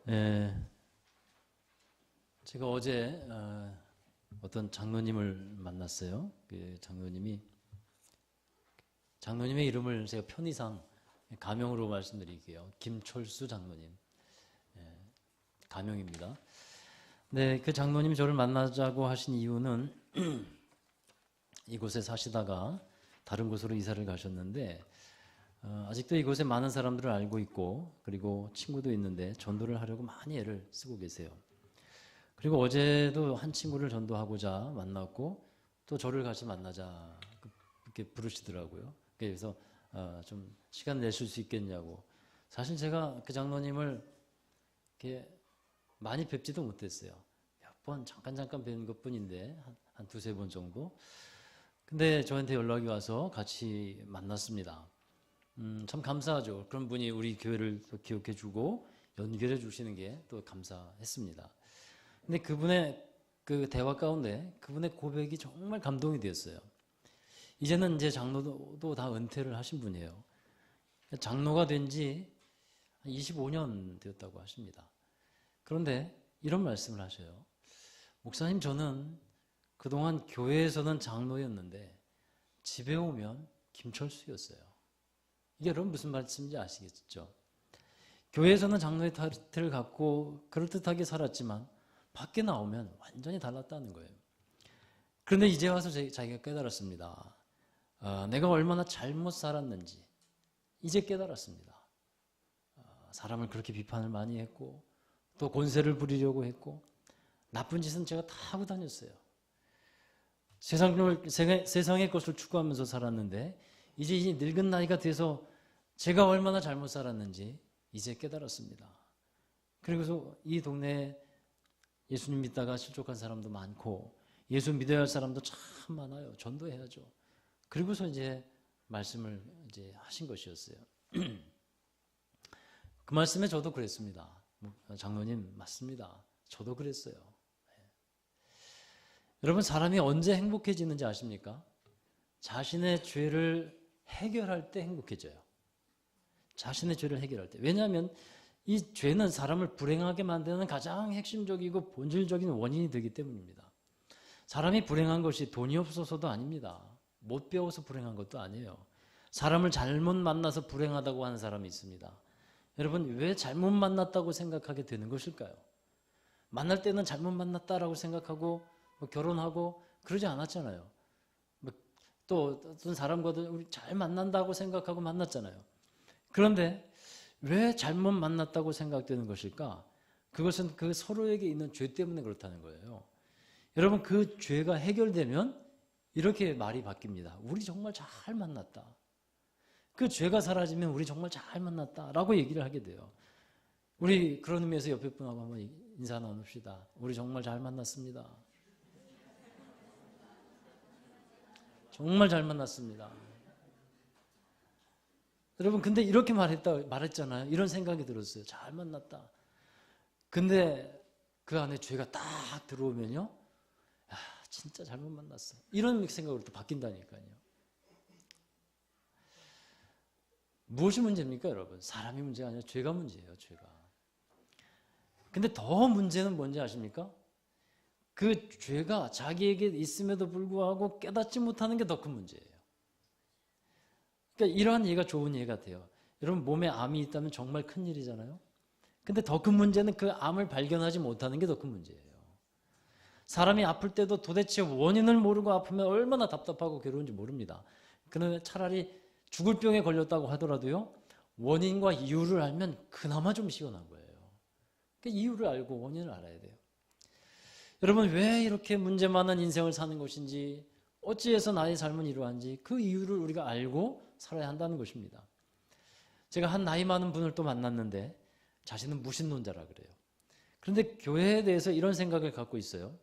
예, 제가 어제 어떤 장로님을 만났어요. 그 장로님의 이름을 제가 편의상 가명으로 말씀드릴게요. 김철수 장로님. 예, 가명입니다. 네, 그 장로님이 저를 만나자고 하신 이유는 이곳에 사시다가 다른 곳으로 이사를 가셨는데 아직도 이곳에 많은 사람들을 알고 있고 그리고 친구도 있는데 전도를 하려고 많이 애를 쓰고 계세요. 그리고 어제도 한 친구를 전도하고자 만났고 또 저를 같이 만나자 이렇게 부르시더라고요. 그래서 좀 시간 내실 수 있겠냐고. 사실 제가 그 장로님을 이렇게 많이 뵙지도 못했어요. 몇 번 잠깐 뵌 것뿐인데 한 두세 번 정도. 근데 저한테 연락이 와서 같이 만났습니다. 참 감사하죠. 그런 분이 우리 교회를 또 기억해 주고 연결해 주시는 게 또 감사했습니다. 근데 그분의 그 대화 가운데 그분의 고백이 정말 감동이 되었어요. 이제는 이제 장로도 다 은퇴를 하신 분이에요. 장로가 된 지 25년 되었다고 하십니다. 그런데 이런 말씀을 하셔요. 목사님, 저는 그동안 교회에서는 장로였는데 집에 오면 김철수였어요. 이게 여러분 무슨 말씀인지 아시겠죠? 교회에서는 장로의 타이틀을 갖고 그럴듯하게 살았지만 밖에 나오면 완전히 달랐다는 거예요. 그런데 이제 와서 자기가 깨달았습니다. 내가 얼마나 잘못 살았는지 이제 깨달았습니다. 사람을 그렇게 비판을 많이 했고 또 권세를 부리려고 했고 나쁜 짓은 제가 다 하고 다녔어요. 세상의 것을 추구하면서 살았는데 이제 이 늙은 나이가 돼서 제가 얼마나 잘못 살았는지 이제 깨달았습니다. 그리고서 이 동네에 예수님 믿다가 실족한 사람도 많고 예수 믿어야 할 사람도 참 많아요. 전도해야죠. 그리고서 이제 말씀을 이제 하신 것이었어요. 그 말씀에 저도 그랬습니다. 장로님 맞습니다. 저도 그랬어요. 여러분, 사람이 언제 행복해지는지 아십니까? 자신의 죄를 해결할 때 행복해져요. 자신의 죄를 해결할 때. 왜냐하면 이 죄는 사람을 불행하게 만드는 가장 핵심적이고 본질적인 원인이 되기 때문입니다. 사람이 불행한 것이 돈이 없어서도 아닙니다. 못 배워서 불행한 것도 아니에요. 사람을 잘못 만나서 불행하다고 하는 사람이 있습니다. 여러분, 왜 잘못 만났다고 생각하게 되는 것일까요? 만날 때는 잘못 만났다라고 생각하고 결혼하고 그러지 않았잖아요. 또 어떤 사람과도 우리 잘 만난다고 생각하고 만났잖아요. 그런데 왜 잘못 만났다고 생각되는 것일까? 그것은 그 서로에게 있는 죄 때문에 그렇다는 거예요. 여러분, 그 죄가 해결되면 이렇게 말이 바뀝니다. 우리 정말 잘 만났다. 그 죄가 사라지면 우리 정말 잘 만났다라고 얘기를 하게 돼요. 우리 그런 의미에서 옆에 분하고 한번 인사 나눕시다. 우리 정말 잘 만났습니다. 정말 잘 만났습니다. 여러분, 근데 이렇게 말했잖아요. 이런 생각이 들었어요. 잘 만났다. 근데 그 안에 죄가 딱 들어오면요. 야, 진짜 잘못 만났어. 이런 생각으로 또 바뀐다니까요. 무엇이 문제입니까, 여러분? 사람이 문제가 아니라 죄가 문제예요, 죄가. 근데 더 문제는 뭔지 아십니까? 그 죄가 자기에게 있음에도 불구하고 깨닫지 못하는 게 더 큰 문제예요. 그러니까 이러한 이해가 좋은 이해가 돼요. 여러분, 몸에 암이 있다면 정말 큰 일이잖아요. 근데 더 큰 문제는 그 암을 발견하지 못하는 게 더 큰 문제예요. 사람이 아플 때도 도대체 원인을 모르고 아프면 얼마나 답답하고 괴로운지 모릅니다. 그런데 차라리 죽을 병에 걸렸다고 하더라도요, 원인과 이유를 알면 그나마 좀 시원한 거예요. 그러니까 이유를 알고 원인을 알아야 돼요. 여러분, 왜 이렇게 문제 많은 인생을 사는 것인지, 어찌해서 나의 삶은 이러한지 그 이유를 우리가 알고 살아야 한다는 것입니다. 제가 한 나이 많은 분을 또 만났는데 자신은 무신론자라 그래요. 그런데 교회에 대해서 이런 생각을 갖고 있어요.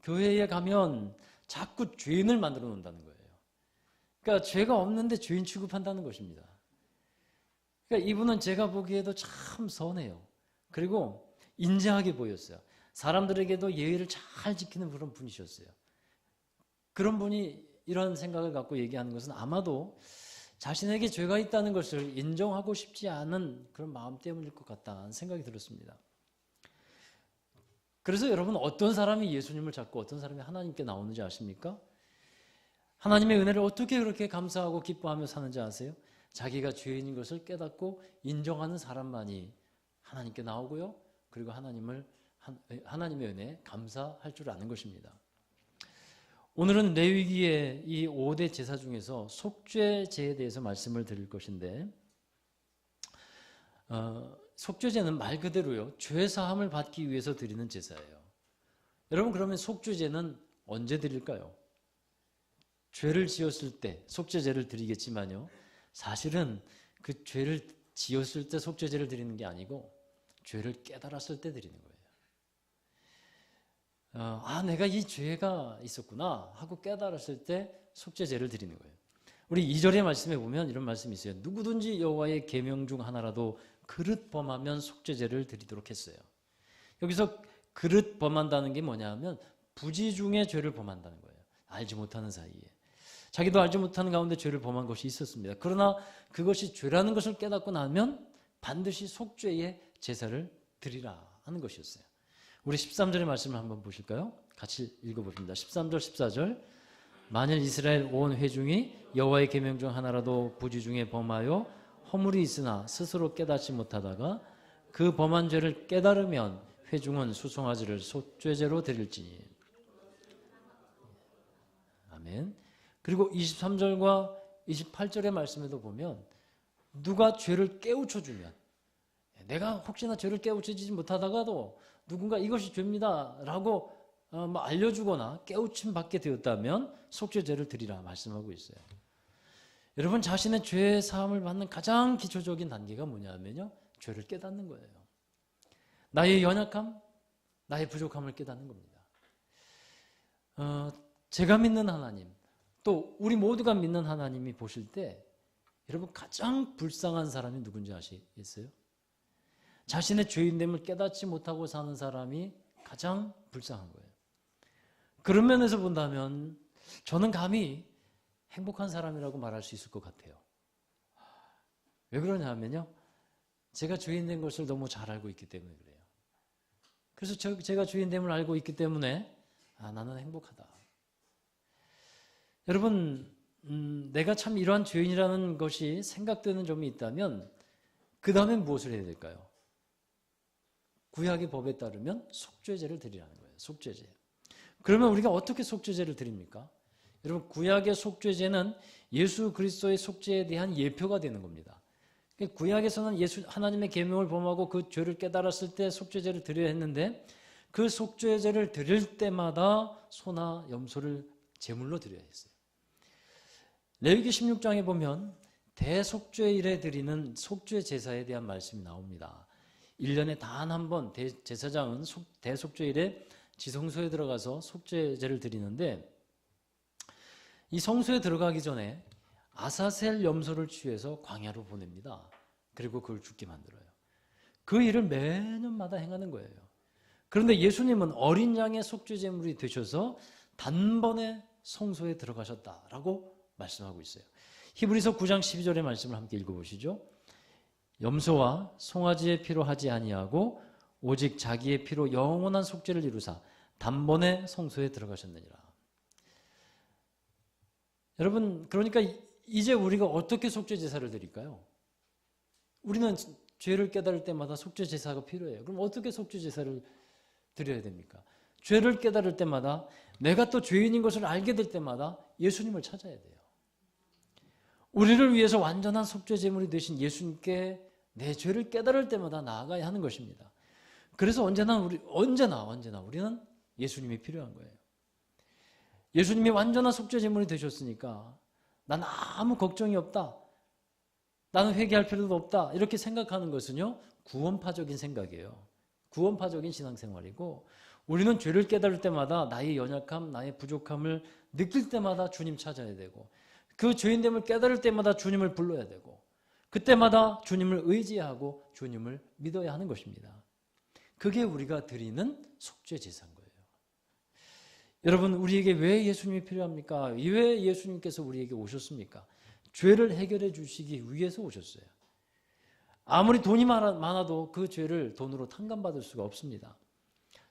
교회에 가면 자꾸 죄인을 만들어 놓는다는 거예요. 그러니까 죄가 없는데 죄인 취급한다는 것입니다. 그러니까 이분은 제가 보기에도 참 선해요. 그리고 인자하게 보였어요. 사람들에게도 예의를 잘 지키는 그런 분이셨어요. 그런 분이 이런 생각을 갖고 얘기하는 것은 아마도 자신에게 죄가 있다는 것을 인정하고 싶지 않은 그런 마음 때문일 것 같다는 생각이 들었습니다. 그래서 여러분 어떤 사람이 예수님을 찾고 어떤 사람이 하나님께 나오는지 아십니까? 하나님의 은혜를 어떻게 그렇게 감사하고 기뻐하며 사는지 아세요? 자기가 죄인인 것을 깨닫고 인정하는 사람만이 하나님께 나오고요. 그리고 하나님의 은혜에 감사할 줄 아는 것입니다. 오늘은 레위기의 이 5대 제사 중에서 속죄제에 대해서 말씀을 드릴 것인데 속죄제는 말 그대로요. 죄 사함을 받기 위해서 드리는 제사예요. 여러분 그러면 속죄제는 언제 드릴까요? 죄를 지었을 때 속죄제를 드리겠지만요. 사실은 그 죄를 지었을 때 속죄제를 드리는 게 아니고 죄를 깨달았을 때 드리는 거예요. 내가 이 죄가 있었구나 하고 깨달았을 때 속죄제를 드리는 거예요. 우리 2절의 말씀에 보면 이런 말씀이 있어요. 누구든지 여호와의 계명 중 하나라도 그릇 범하면 속죄제를 드리도록 했어요. 여기서 그릇 범한다는 게 뭐냐 하면 부지 중에 죄를 범한다는 거예요. 알지 못하는 사이에. 자기도 알지 못하는 가운데 죄를 범한 것이 있었습니다. 그러나 그것이 죄라는 것을 깨닫고 나면 반드시 속죄의 제사를 드리라 하는 것이었어요. 우리 13절의 말씀을 한번 보실까요? 같이 읽어봅니다. 13절 14절 만일 이스라엘 온 회중이 여호와의 계명 중 하나라도 부지 중에 범하여 허물이 있으나 스스로 깨닫지 못하다가 그 범한 죄를 깨달으면 회중은 수송아지를 속죄제로 드릴지니. 아멘. 그리고 23절과 28절의 말씀에도 보면 누가 죄를 깨우쳐주면 내가 혹시나 죄를 깨우쳐지지 못하다가도 누군가 이것이 죄입니다 라고 알려주거나 깨우침 받게 되었다면 속죄제를 드리라 말씀하고 있어요. 여러분 자신의 죄 사함을 받는 가장 기초적인 단계가 뭐냐면요. 죄를 깨닫는 거예요. 나의 연약함, 나의 부족함을 깨닫는 겁니다. 제가 믿는 하나님, 또 우리 모두가 믿는 하나님이 보실 때 여러분 가장 불쌍한 사람이 누군지 아시겠어요? 자신의 죄인됨을 깨닫지 못하고 사는 사람이 가장 불쌍한 거예요. 그런 면에서 본다면 저는 감히 행복한 사람이라고 말할 수 있을 것 같아요. 왜 그러냐면요. 제가 죄인된 것을 너무 잘 알고 있기 때문에 그래요. 그래서 제가 죄인됨을 알고 있기 때문에 나는 행복하다. 여러분 내가 참 이러한 죄인이라는 것이 생각되는 점이 있다면 그 다음엔 무엇을 해야 될까요? 구약의 법에 따르면 속죄제를 드리라는 거예요. 속죄제. 그러면 우리가 어떻게 속죄제를 드립니까? 여러분 구약의 속죄제는 예수 그리스도의 속죄에 대한 예표가 되는 겁니다. 구약에서는 하나님의 계명을 범하고 그 죄를 깨달았을 때 속죄제를 드려야 했는데 그 속죄제를 드릴 때마다 소나 염소를 제물로 드려야 했어요. 레위기 16장에 보면 대속죄일에 드리는 속죄 제사에 대한 말씀이 나옵니다. 1년에 단 한 번 제사장은 대속죄일에 지성소에 들어가서 속죄제를 드리는데 이 성소에 들어가기 전에 아사셀 염소를 취해서 광야로 보냅니다. 그리고 그걸 죽게 만들어요. 그 일을 매년마다 행하는 거예요. 그런데 예수님은 어린 양의 속죄제물이 되셔서 단번에 성소에 들어가셨다라고 말씀하고 있어요. 히브리서 9장 12절의 말씀을 함께 읽어보시죠. 염소와 송아지의 피로 하지 아니하고 오직 자기의 피로 영원한 속죄를 이루사 단번에 성소에 들어가셨느니라. 여러분 그러니까 이제 우리가 어떻게 속죄 제사를 드릴까요? 우리는 죄를 깨달을 때마다 속죄 제사가 필요해요. 그럼 어떻게 속죄 제사를 드려야 됩니까? 죄를 깨달을 때마다 내가 또 죄인인 것을 알게 될 때마다 예수님을 찾아야 돼요. 우리를 위해서 완전한 속죄 제물이 되신 예수님께 내 죄를 깨달을 때마다 나아가야 하는 것입니다. 그래서 언제나 우리는 예수님이 필요한 거예요. 예수님이 완전한 속죄 제물이 되셨으니까 난 아무 걱정이 없다. 나는 회개할 필요도 없다. 이렇게 생각하는 것은요. 구원파적인 생각이에요. 구원파적인 신앙생활이고 우리는 죄를 깨달을 때마다 나의 연약함, 나의 부족함을 느낄 때마다 주님 찾아야 되고 그 죄인됨을 깨달을 때마다 주님을 불러야 되고 그때마다 주님을 의지하고 주님을 믿어야 하는 것입니다. 그게 우리가 드리는 속죄 제사인 거예요. 여러분 우리에게 왜 예수님이 필요합니까? 왜 예수님께서 우리에게 오셨습니까? 죄를 해결해 주시기 위해서 오셨어요. 아무리 돈이 많아도 그 죄를 돈으로 탕감받을 수가 없습니다.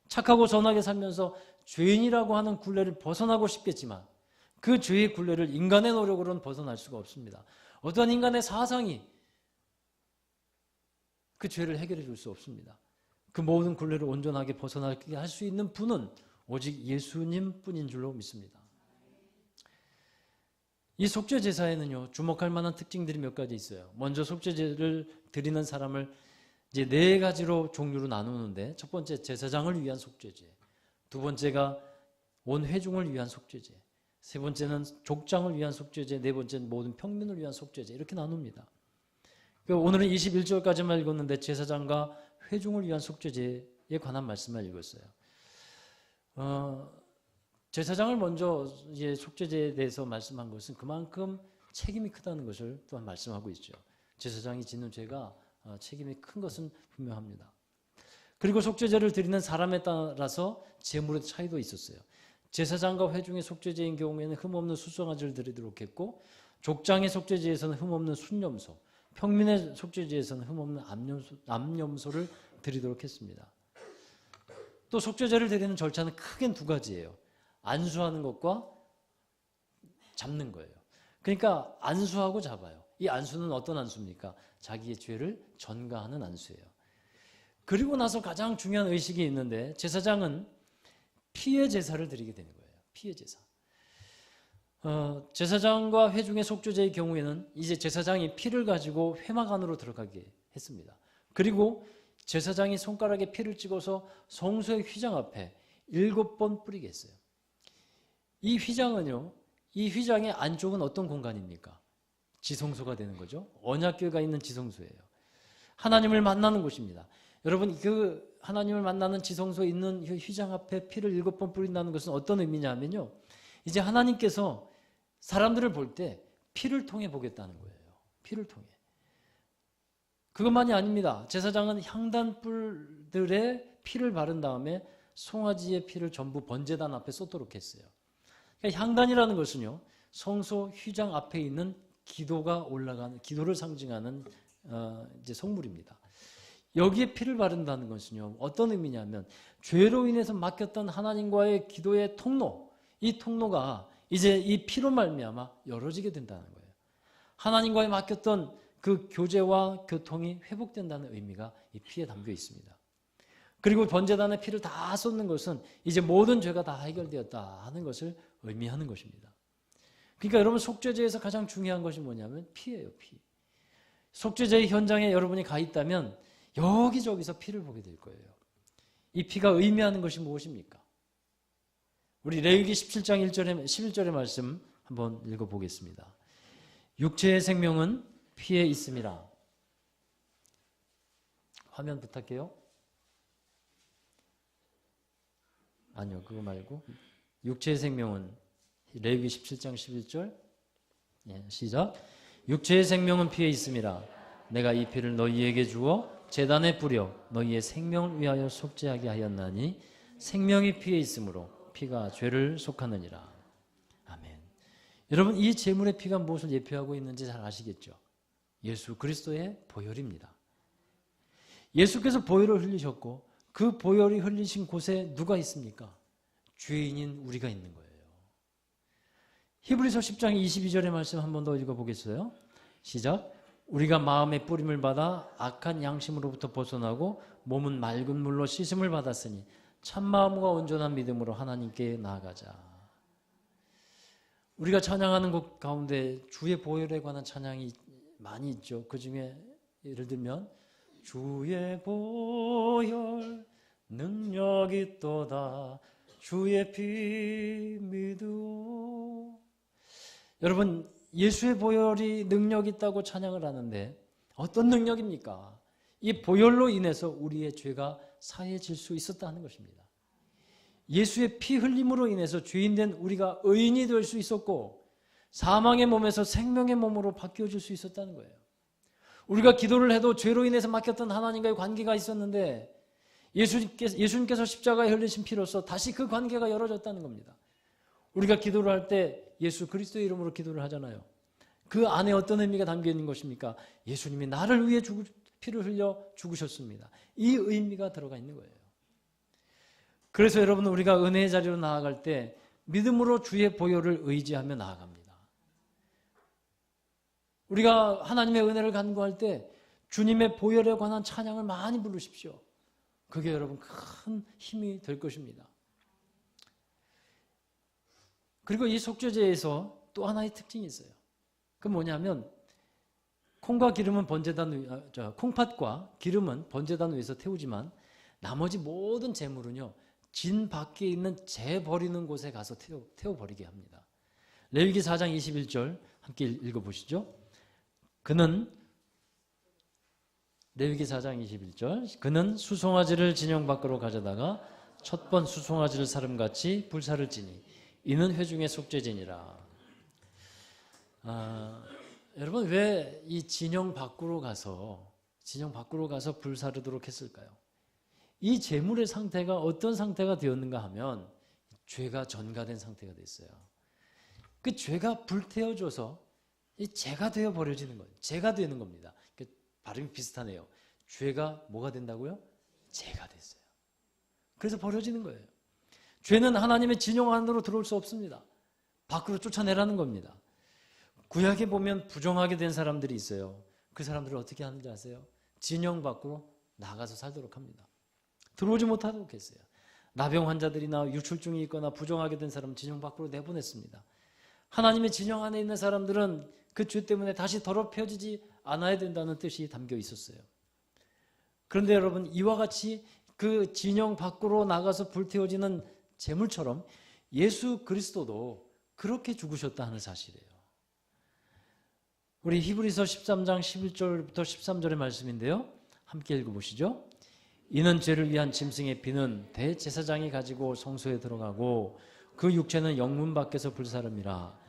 착하고 선하게 살면서 죄인이라고 하는 굴레를 벗어나고 싶겠지만 그 죄의 굴레를 인간의 노력으로는 벗어날 수가 없습니다. 어떠한 인간의 사상이 그 죄를 해결해 줄 수 없습니다. 그 모든 굴레를 온전하게 벗어나게 할 수 있는 분은 오직 예수님 뿐인 줄로 믿습니다. 이 속죄 제사에는요, 주목할 만한 특징들이 몇 가지 있어요. 먼저 속죄제를 드리는 사람을 이제 네 가지로 종류로 나누는데, 첫 번째 제사장을 위한 속죄제, 두 번째가 온 회중을 위한 속죄제, 세 번째는 족장을 위한 속죄제, 네 번째는 모든 평민을 위한 속죄제, 이렇게 나눕니다. 오늘은 21절까지만 읽었는데 제사장과 회중을 위한 속죄제에 관한 말씀을 읽었어요. 제사장을 먼저 이제 속죄제에 대해서 말씀한 것은 그만큼 책임이 크다는 것을 또한 말씀하고 있죠. 제사장이 짓는 죄가 책임이 큰 것은 분명합니다. 그리고 속죄제를 드리는 사람에 따라서 제물의 차이도 있었어요. 제사장과 회중의 속죄제인 경우에는 흠없는 수송아지를 드리도록 했고, 족장의 속죄제에서는 흠없는 순염소, 평민의 속죄제에서는 흠없는 암염소를 드리도록 했습니다. 또 속죄제를 드리는 절차는 크게는 두 가지예요. 안수하는 것과 잡는 거예요. 그러니까 안수하고 잡아요. 이 안수는 어떤 안수입니까? 자기의 죄를 전가하는 안수예요. 그리고 나서 가장 중요한 의식이 있는데, 제사장은 피의 제사를 드리게 되는 거예요. 피의 제사. 제사장과 회중의 속죄제의 경우에는 이제 제사장이 피를 가지고 회막 안으로 들어가게 했습니다. 그리고 제사장이 손가락에 피를 찍어서 성소의 휘장 앞에 7번 뿌리게 했어요. 이 휘장은요, 이 휘장의 안쪽은 어떤 공간입니까? 지성소가 되는 거죠. 언약궤가 있는 지성소예요. 하나님을 만나는 곳입니다. 여러분, 그 하나님을 만나는 지성소에 있는 휘장 앞에 피를 7번 뿌린다는 것은 어떤 의미냐면요, 이제 하나님께서 사람들을 볼 때 피를 통해 보겠다는 거예요. 피를 통해. 그것만이 아닙니다. 제사장은 향단불들의 피를 바른 다음에 송아지의 피를 전부 번제단 앞에 쏟도록 했어요. 그러니까 향단이라는 것은요, 성소 휘장 앞에 있는 기도가 올라가는, 기도를 상징하는 이제 성물입니다. 여기에 피를 바른다는 것은요, 어떤 의미냐면 죄로 인해서 막혔던 하나님과의 기도의 통로, 이 통로가 이제 이 피로 말미암아 열어지게 된다는 거예요. 하나님과의 막혔던 그 교제와 교통이 회복된다는 의미가 이 피에 담겨 있습니다. 그리고 번제단의 피를 다 쏟는 것은 이제 모든 죄가 다 해결되었다 하는 것을 의미하는 것입니다. 그러니까 여러분, 속죄제에서 가장 중요한 것이 뭐냐면 피예요, 피. 속죄제의 현장에 여러분이 가 있다면 여기저기서 피를 보게 될 거예요. 이 피가 의미하는 것이 무엇입니까? 우리 레위기 17장 11절의 말씀 한번 읽어보겠습니다. 육체의 생명은 피에 있음이라. 화면 부탁해요. 아니요, 그거 말고 육체의 생명은, 레위기 17장 11절, 시작. 육체의 생명은 피에 있음이라. 내가 이 피를 너희에게 주어 제단에 뿌려 너희의 생명을 위하여 속죄하게 하였나니 생명이 피에 있으므로 피가 죄를 속하느니라. 아멘. 여러분, 이 제물의 피가 무엇을 예표하고 있는지 잘 아시겠죠? 예수 그리스도의 보혈입니다. 예수께서 보혈을 흘리셨고 그 보혈이 흘리신 곳에 누가 있습니까? 죄인인 우리가 있는 거예요. 히브리서 10장 22절의 말씀 한 번 더 읽어보겠어요? 시작. 우리가 마음의 뿌림을 받아 악한 양심으로부터 벗어나고 몸은 맑은 물로 씻음을 받았으니 참마음과 온전한 믿음으로 하나님께 나아가자. 우리가 찬양하는 곡 가운데 주의 보혈에 관한 찬양이 많이 있죠. 그 중에 예를 들면 주의 보혈 능력이 있도다 주의 피 믿으오. 여러분, 예수의 보혈이 능력이 있다고 찬양을 하는데 어떤 능력입니까? 이 보혈로 인해서 우리의 죄가 사해질 수 있었다는 것입니다. 예수의 피 흘림으로 인해서 죄인된 우리가 의인이 될 수 있었고 사망의 몸에서 생명의 몸으로 바뀌어질 수 있었다는 거예요. 우리가 기도를 해도 죄로 인해서 막혔던 하나님과의 관계가 있었는데 예수님께서 십자가에 흘리신 피로써 다시 그 관계가 열어졌다는 겁니다. 우리가 기도를 할 때 예수 그리스도의 이름으로 기도를 하잖아요. 그 안에 어떤 의미가 담겨 있는 것입니까? 예수님이 나를 위해 피를 흘려 죽으셨습니다. 이 의미가 들어가 있는 거예요. 그래서 여러분 우리가 은혜의 자리로 나아갈 때 믿음으로 주의 보혈을 의지하며 나아갑니다. 우리가 하나님의 은혜를 간구할 때 주님의 보혈에 관한 찬양을 많이 부르십시오. 그게 여러분 큰 힘이 될 것입니다. 그리고 이 속죄제에서 또 하나의 특징이 있어요. 그 뭐냐면 콩팥과 기름은 번제단 위에서 태우지만 나머지 모든 제물은요, 진 밖에 있는 재 버리는 곳에 가서 태워버리게 합니다. 레위기 4장 21절 함께 읽어보시죠. 레위기 4장 21절 그는 수송아지를 진영 밖으로 가져다가 첫 번 수송아지를 사름같이 불사를 지니 이는 회중의 속죄제니라. 여러분 왜 이 진영 밖으로 가서 불사르도록 했을까요? 이 제물의 상태가 어떤 상태가 되었는가 하면 죄가 전가된 상태가 됐어요. 그 죄가 불태워져서 이 죄가 되어 버려지는 거예요. 죄가 되는 겁니다. 발음이 비슷하네요. 죄가 뭐가 된다고요? 죄가 됐어요. 그래서 버려지는 거예요. 죄는 하나님의 진영 안으로 들어올 수 없습니다. 밖으로 쫓아내라는 겁니다. 구약에 보면 부정하게 된 사람들이 있어요. 그 사람들을 어떻게 하는지 아세요? 진영 밖으로 나가서 살도록 합니다. 들어오지 못하도록 했어요. 나병 환자들이나 유출증이 있거나 부정하게 된 사람은 진영 밖으로 내보냈습니다. 하나님의 진영 안에 있는 사람들은 그 죄 때문에 다시 더럽혀지지 않아야 된다는 뜻이 담겨 있었어요. 그런데 여러분 이와 같이 그 진영 밖으로 나가서 불태워지는 제물처럼 예수 그리스도도 그렇게 죽으셨다 하는 사실이에요. 우리 히브리서 13장 11절부터 13절의 말씀인데요. 함께 읽어보시죠. 이는 죄를 위한 짐승의 피는 대제사장이 가지고 성소에 들어가고 그 육체는 영문 밖에서 불사름이라.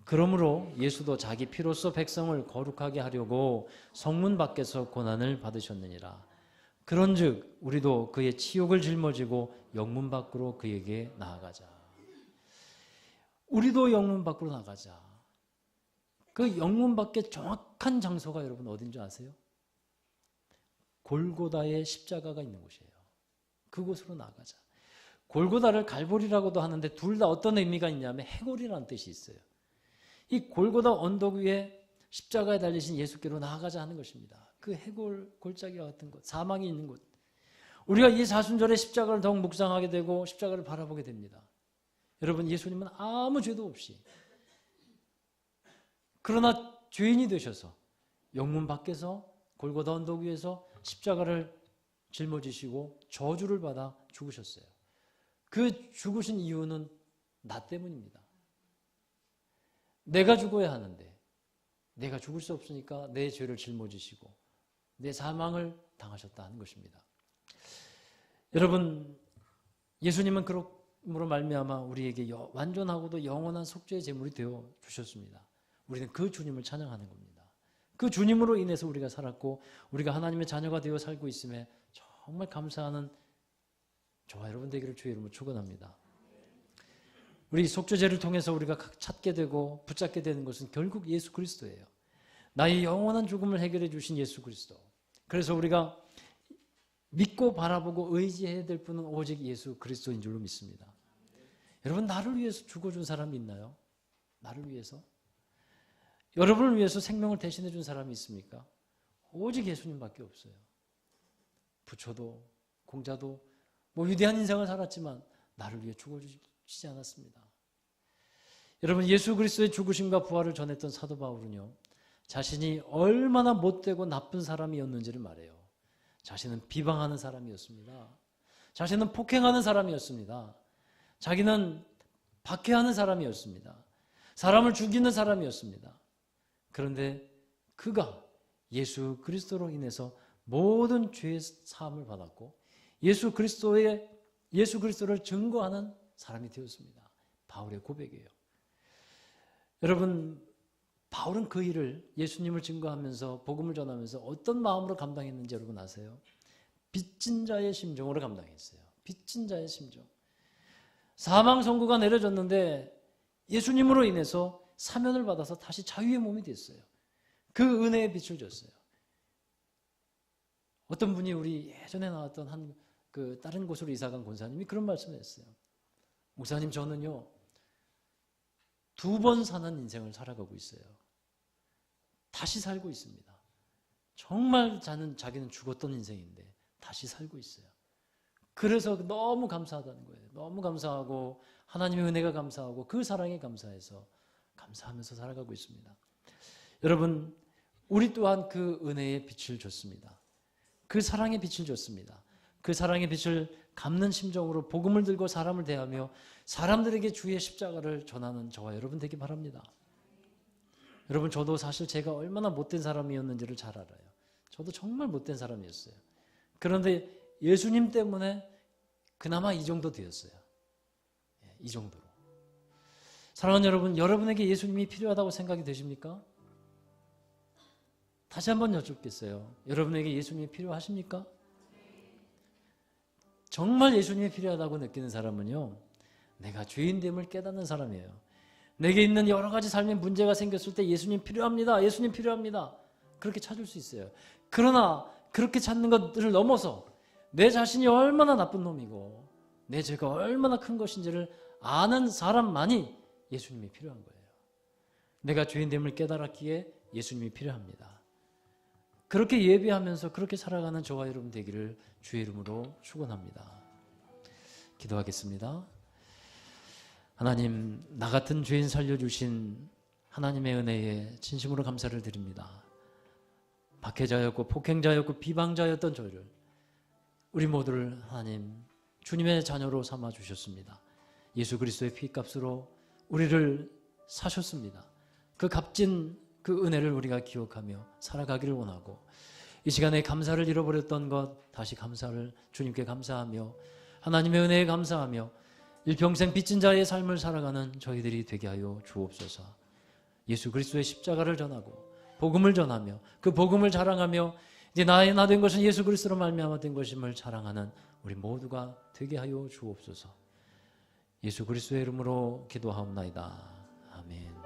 그러므로 예수도 자기 피로써 백성을 거룩하게 하려고 성문 밖에서 고난을 받으셨느니라. 그런즉 우리도 그의 치욕을 짊어지고 영문 밖으로 그에게 나아가자. 우리도 영문 밖으로 나가자. 그 영문 밖의 정확한 장소가 여러분 어딘지 아세요? 골고다의 십자가가 있는 곳이에요. 그곳으로 나가자. 골고다를 갈보리라고도 하는데 둘 다 어떤 의미가 있냐면 해골이라는 뜻이 있어요. 이 골고다 언덕 위에 십자가에 달리신 예수께로 나아가자 하는 것입니다. 그 해골 골짜기와 같은 곳, 사망이 있는 곳. 우리가 이 사순절에 십자가를 더욱 묵상하게 되고 십자가를 바라보게 됩니다. 여러분 예수님은 아무 죄도 없이 그러나 죄인이 되셔서 영문 밖에서 골고다 언덕 위에서 십자가를 짊어지시고 저주를 받아 죽으셨어요. 그 죽으신 이유는 나 때문입니다. 내가 죽어야 하는데 내가 죽을 수 없으니까 내 죄를 짊어지시고 내 사망을 당하셨다 하는 것입니다. 여러분 예수님은 그러므로 말미암아 우리에게 완전하고도 영원한 속죄의 제물이 되어 주셨습니다. 우리는 그 주님을 찬양하는 겁니다. 그 주님으로 인해서 우리가 살았고 우리가 하나님의 자녀가 되어 살고 있음에 정말 감사하는 저와 여러분 되기를 주의 이름으로 축원합니다. 우리 속죄제를 통해서 우리가 찾게 되고 붙잡게 되는 것은 결국 예수 그리스도예요. 나의 영원한 죽음을 해결해 주신 예수 그리스도. 그래서 우리가 믿고 바라보고 의지해야 될 분은 오직 예수 그리스도인 줄로 믿습니다. 여러분 나를 위해서 죽어준 사람이 있나요? 나를 위해서? 여러분을 위해서 생명을 대신해 준 사람이 있습니까? 오직 예수님밖에 없어요. 부처도 공자도 위대한 인생을 살았지만 나를 위해 죽어주시지 않았습니다. 여러분 예수 그리스도의 죽으심과 부활을 전했던 사도 바울은요. 자신이 얼마나 못되고 나쁜 사람이었는지를 말해요. 자신은 비방하는 사람이었습니다. 자신은 폭행하는 사람이었습니다. 자기는 박해하는 사람이었습니다. 사람을 죽이는 사람이었습니다. 그런데 그가 예수 그리스도로 인해서 모든 죄의 사함을 받았고 예수 그리스도를 증거하는 사람이 되었습니다. 바울의 고백이에요. 여러분 바울은 그 일을 예수님을 증거하면서 복음을 전하면서 어떤 마음으로 감당했는지 여러분 아세요? 빚진 자의 심정으로 감당했어요. 빚진 자의 심정. 사망 선고가 내려졌는데 예수님으로 인해서 사면을 받아서 다시 자유의 몸이 됐어요. 그 은혜의 빛을 줬어요. 어떤 분이 우리 예전에 나왔던 그 다른 곳으로 이사간 권사님이 그런 말씀을 했어요. 목사님, 저는요 2번 사는 인생을 살아가고 있어요. 다시 살고 있습니다. 정말 자기는 죽었던 인생인데 다시 살고 있어요. 그래서 너무 감사하다는 거예요. 너무 감사하고 하나님의 은혜가 감사하고 그 사랑에 감사해서 감사하면서 살아가고 있습니다. 여러분, 우리 또한 그 은혜의 빛을 줬습니다. 그 사랑의 빛을 줬습니다. 그 사랑의 빛을 갚는 심정으로 복음을 들고 사람을 대하며 사람들에게 주의 십자가를 전하는 저와 여러분 되기 바랍니다. 여러분, 저도 사실 제가 얼마나 못된 사람이었는지를 잘 알아요. 저도 정말 못된 사람이었어요. 그런데 예수님 때문에 그나마 이 정도 되었어요. 이 정도로. 사랑하는 여러분, 여러분에게 예수님이 필요하다고 생각이 되십니까? 다시 한번 여쭙겠어요. 여러분에게 예수님이 필요하십니까? 정말 예수님이 필요하다고 느끼는 사람은요, 내가 죄인됨을 깨닫는 사람이에요. 내게 있는 여러 가지 삶의 문제가 생겼을 때 예수님 필요합니다. 예수님 필요합니다. 그렇게 찾을 수 있어요. 그러나 그렇게 찾는 것들을 넘어서 내 자신이 얼마나 나쁜 놈이고 내 죄가 얼마나 큰 것인지를 아는 사람만이 예수님이 필요한 거예요. 내가 죄인됨을 깨달았기에 예수님이 필요합니다. 그렇게 예배하면서 그렇게 살아가는 저와 여러분 되기를 주의 이름으로 축원합니다. 기도하겠습니다. 하나님, 나 같은 죄인 살려주신 하나님의 은혜에 진심으로 감사를 드립니다. 박해자였고 폭행자였고 비방자였던 저를, 우리 모두를 하나님 주님의 자녀로 삼아 주셨습니다. 예수 그리스도의 피값으로 우리를 사셨습니다. 그 값진 그 은혜를 우리가 기억하며 살아가기를 원하고, 이 시간에 감사를 잃어버렸던 것 다시 감사를 주님께 감사하며 하나님의 은혜에 감사하며 일평생 빚진 자의 삶을 살아가는 저희들이 되게 하여 주옵소서. 예수 그리스도의 십자가를 전하고 복음을 전하며 그 복음을 자랑하며 이제 나 된 것은 예수 그리스도로 말미암아 된 것임을 자랑하는 우리 모두가 되게 하여 주옵소서. 예수 그리스도의 이름으로 기도하옵나이다. 아멘.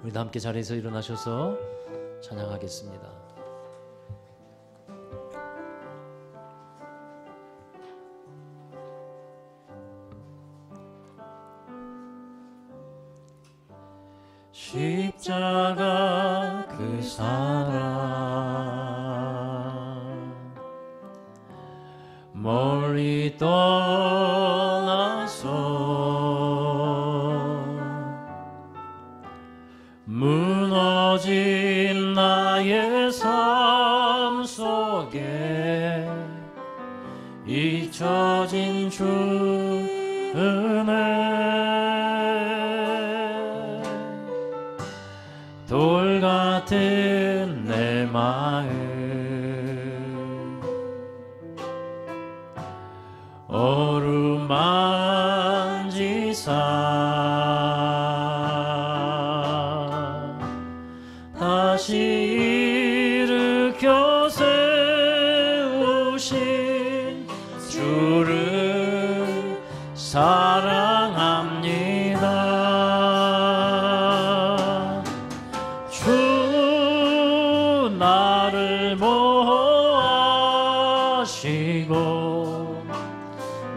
우리 다 함께 자리에서 일어나셔서 찬양하겠습니다. 십자가 그 사랑 멀리 떠나서 무너진 나의 삶 속에 잊혀진 주 은혜, 돌 같은 내 마음 어루만지사 다시 일으켜 세우신 주를 사랑합니다. 주 나를 보호하시고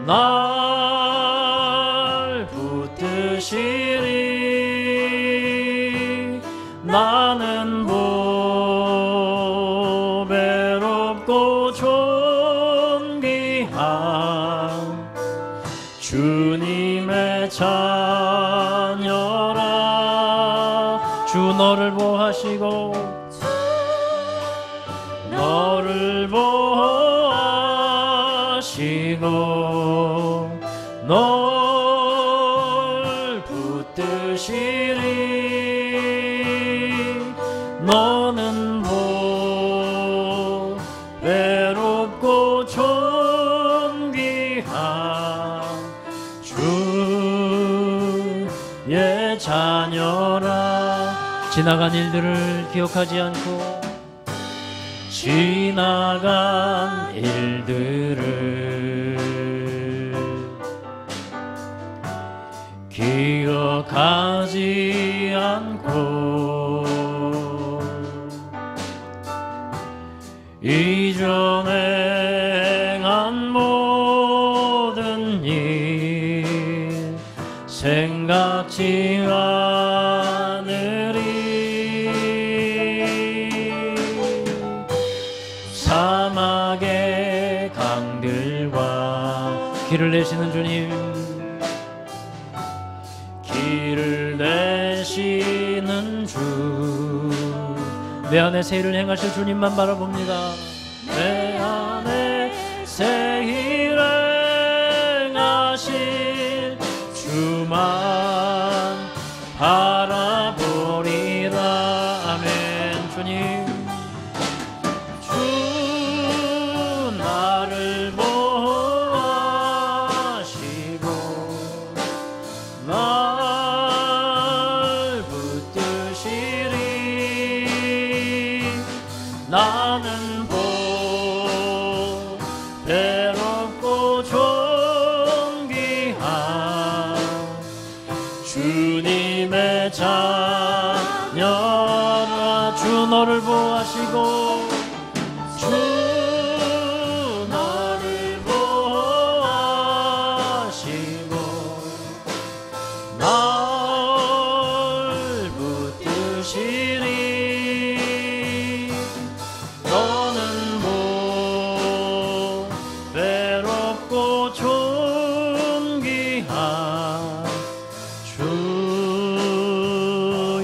날 붙드시리. 나는 보배롭고 존귀한 주님의 자녀라. 주 너를 보호하시고 너를 보호하시고 널 붙드시리. 너는 보배롭고 존귀한 주의 자녀라. 지나간 일들을 기억하지 않고 지나간 일들을 기억하지 않고 이전에 사막의 강들과 길을 내시는 주님, 길을 내시는 주, 내 안에 새 일을 행하실 주님만 바라봅니다. 내 안에 새 일을 행하실 주만 바라보리라. 아멘. 주님, 주 나를 보호하시고 날 붙드시리. 나는 배롭고 존귀한 주님의 자녀라. 주 너를 보호하시고 주 나를 보호하시고 날 붙드시리. 너는 배롭고 존귀한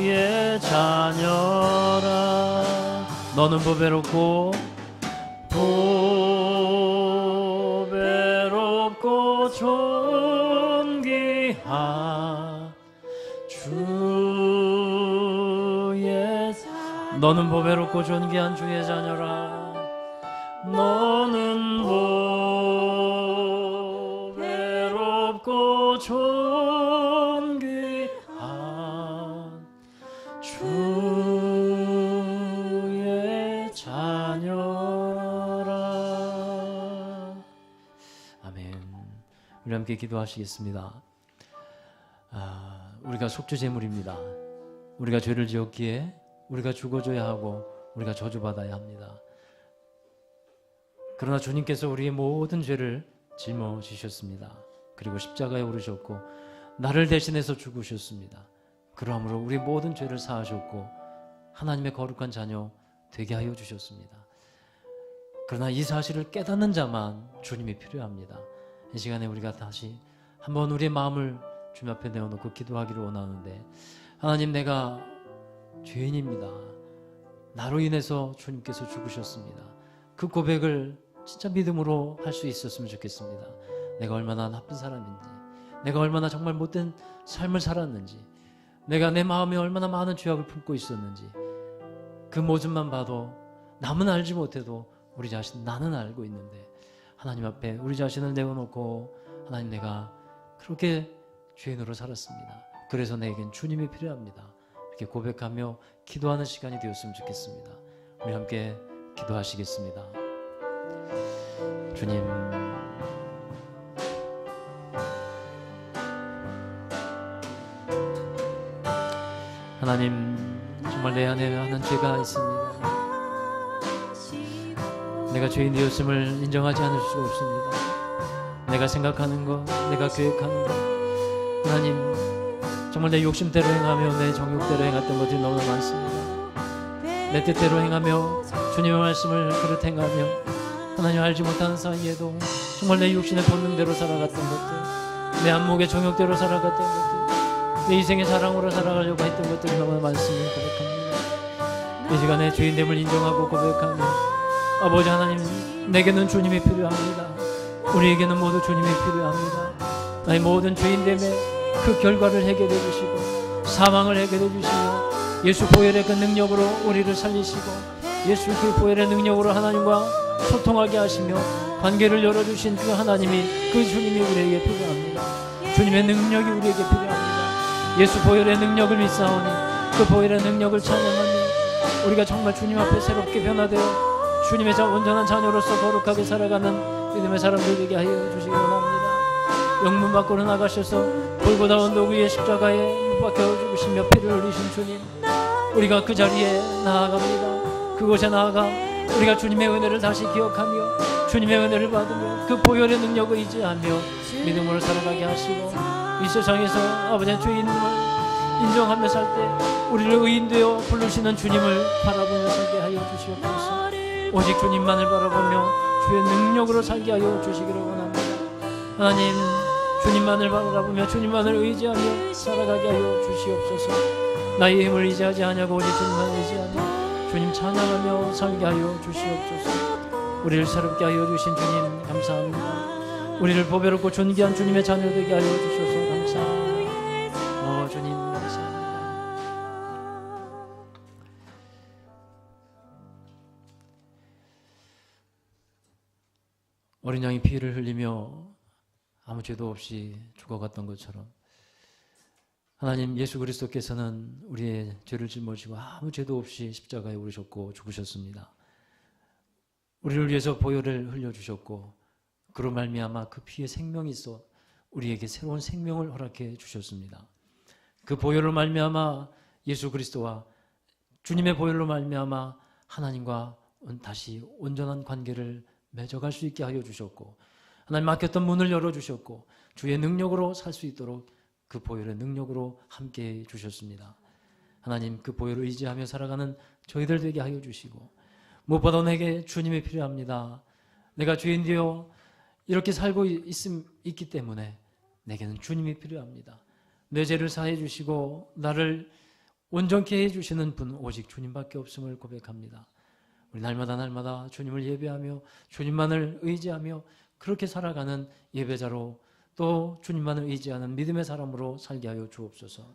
주의 자녀라. 너는 보배롭고 보배롭고 존귀한 주의 너는 보배롭고 존귀한 주의 자녀라. 너는 보배롭고 존귀한 주의 자녀라. 아멘. 우리 함께 기도하시겠습니다. 우리가 속죄제물입니다. 우리가 죄를 지었기에 우리가 죽어줘야 하고 우리가 저주받아야 합니다. 그러나 주님께서 우리의 모든 죄를 짊어지셨습니다. 그리고 십자가에 오르셨고 나를 대신해서 죽으셨습니다. 그러므로 우리 모든 죄를 사하셨고 하나님의 거룩한 자녀 되게 하여 주셨습니다. 그러나 이 사실을 깨닫는 자만 주님이 필요합니다. 이 시간에 우리가 다시 한번 우리의 마음을 주님 앞에 내어놓고 기도하기를 원하는데, 하나님, 내가 죄인입니다. 나로 인해서 주님께서 죽으셨습니다. 그 고백을 진짜 믿음으로 할 수 있었으면 좋겠습니다. 내가 얼마나 나쁜 사람인지, 내가 얼마나 정말 못된 삶을 살았는지, 내가 내 마음에 얼마나 많은 죄악을 품고 있었는지, 그 모습만 봐도 남은 알지 못해도 우리 자신 나는 알고 있는데, 하나님 앞에 우리 자신을 내어놓고, 하나님, 내가 그렇게 죄인으로 살았습니다. 그래서 내겐 주님이 필요합니다. 이렇게 고백하며 기도하는 시간이 되었으면 좋겠습니다. 우리 함께 기도하시겠습니다. 주님, 하나님, 정말 내 안에 많은 죄가 있습니다. 내가 죄인 되었음을 인정하지 않을 수가 없습니다. 내가 생각하는 것, 내가 계획하는 것, 하나님, 정말 내 욕심대로 행하며 내 정욕대로 행했던 것들이 너무 많습니다. 내 뜻대로 행하며 주님의 말씀을 그릇 행하며 하나님 알지 못하는 사이에도 정말 내 육신의 본능대로 살아갔던 것들, 내 안목의 정욕대로 살아갔던 것들, 내 인생의 사랑으로 살아가려고 했던 것들이 너무 많습니다. 고백합니다. 이 시간에 죄인됨을 인정하고 고백하며, 아버지 하나님, 내게는 주님이 필요합니다. 우리에게는 모두 주님이 필요합니다. 나의 모든 죄인됨의 그 결과를 해결해 주시고 사망을 해결해 주시며 예수 보혈의 그 능력으로 우리를 살리시고 예수 그 보혈의 능력으로 하나님과 소통하게 하시며 관계를 열어주신 그 하나님이, 그 주님이 우리에게 필요합니다. 주님의 능력이 우리에게 필요합니다. 예수 보혈의 능력을 믿사오니 그 보혈의 능력을 찬양하며 우리가 정말 주님 앞에 새롭게 변화되어 주님의 온전한 자녀로서 거룩하게 살아가는 믿음의 사람들 되게 하여 주시기 원합니다. 영문 밖으로 나가셔서 골고다 언덕 위에 십자가에 못 박혀 죽으시며 피를 흘리신 주님, 우리가 그 자리에 나아갑니다. 그곳에 나아가 우리가 주님의 은혜를 다시 기억하며 주님의 은혜를 받으며 그 보혈의 능력을 의지하며 믿음으로 살아가게 하시고, 이 세상에서 아버지의 죄인을 인정하며 살 때 우리를 의인되어 부르시는 주님을 바라보며 살게 하여 주시옵소서. 오직 주님만을 바라보며 주의 능력으로 살게 하여 주시기를 원합니다. 하나님, 주님만을 바라보며 주님만을 의지하며 살아가게 하여 주시옵소서. 나의 힘을 의지하지 아니하고 오직 주님만 의지하며 주님 찬양하며 살게 하여 주시옵소서. 우리를 새롭게 하여 주신 주님 감사합니다. 우리를 보배롭고 존귀한 주님의 자녀 되게 하여 주셔서 감사합니다. 주님 감사합니다. 어린 양이 피를 흘리며 아무 죄도 없이 죽어갔던 것처럼 하나님, 예수 그리스도께서는 우리의 죄를 짊어지고 아무 죄도 없이 십자가에 오르셨고 죽으셨습니다. 우리를 위해서 보혈을 흘려주셨고 그로 말미암아 그 피에 생명이 있어 우리에게 새로운 생명을 허락해 주셨습니다. 그 보혈로 말미암아 예수 그리스도와 주님의 보혈로 말미암아 하나님과 다시 온전한 관계를 맺어갈 수 있게 하여 주셨고 하나님, 막혔던 문을 열어주셨고 주의 능력으로 살 수 있도록 그 보혈의 능력으로 함께해 주셨습니다. 하나님, 그 보혈을 의지하며 살아가는 저희들 되게 하여 주시고 무엇보다 내게 주님이 필요합니다. 내가 죄인되어 이렇게 살고 있기 때문에 내게는 주님이 필요합니다. 내 죄를 사해 주시고 나를 온전케 해주시는 분 오직 주님밖에 없음을 고백합니다. 우리 날마다 주님을 예배하며 주님만을 의지하며 그렇게 살아가는 예배자로 또 주님만을 의지하는 믿음의 사람으로 살게 하여 주옵소서.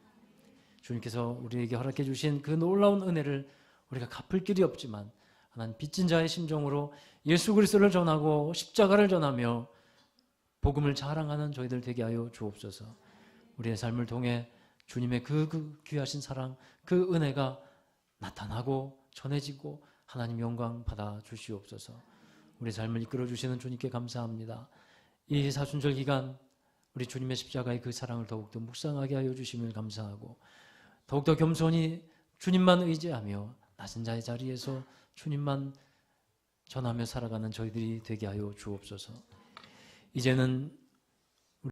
주님께서 우리에게 허락해 주신 그 놀라운 은혜를 우리가 갚을 길이 없지만 하나님, 빚진 자의 심정으로 예수 그리스도를 전하고 십자가를 전하며 복음을 자랑하는 저희들 되게 하여 주옵소서. 우리의 삶을 통해 주님의 그 귀하신 사랑, 그 은혜가 나타나고 전해지고 하나님 영광 받아 주시옵소서. 우리 삶을 이끌어 주시는 주님께 감사합니다. 이 사순절 기간 우리 주님의 십자가의 그 사랑을 더욱더 묵상하게 하여 주심을 감사하고 더욱더 겸손히 주님만 의지하며 낮은 자의 자리에서 주님만 전하며 살아가는 저희들이 되게 하여 주옵소서. 이제는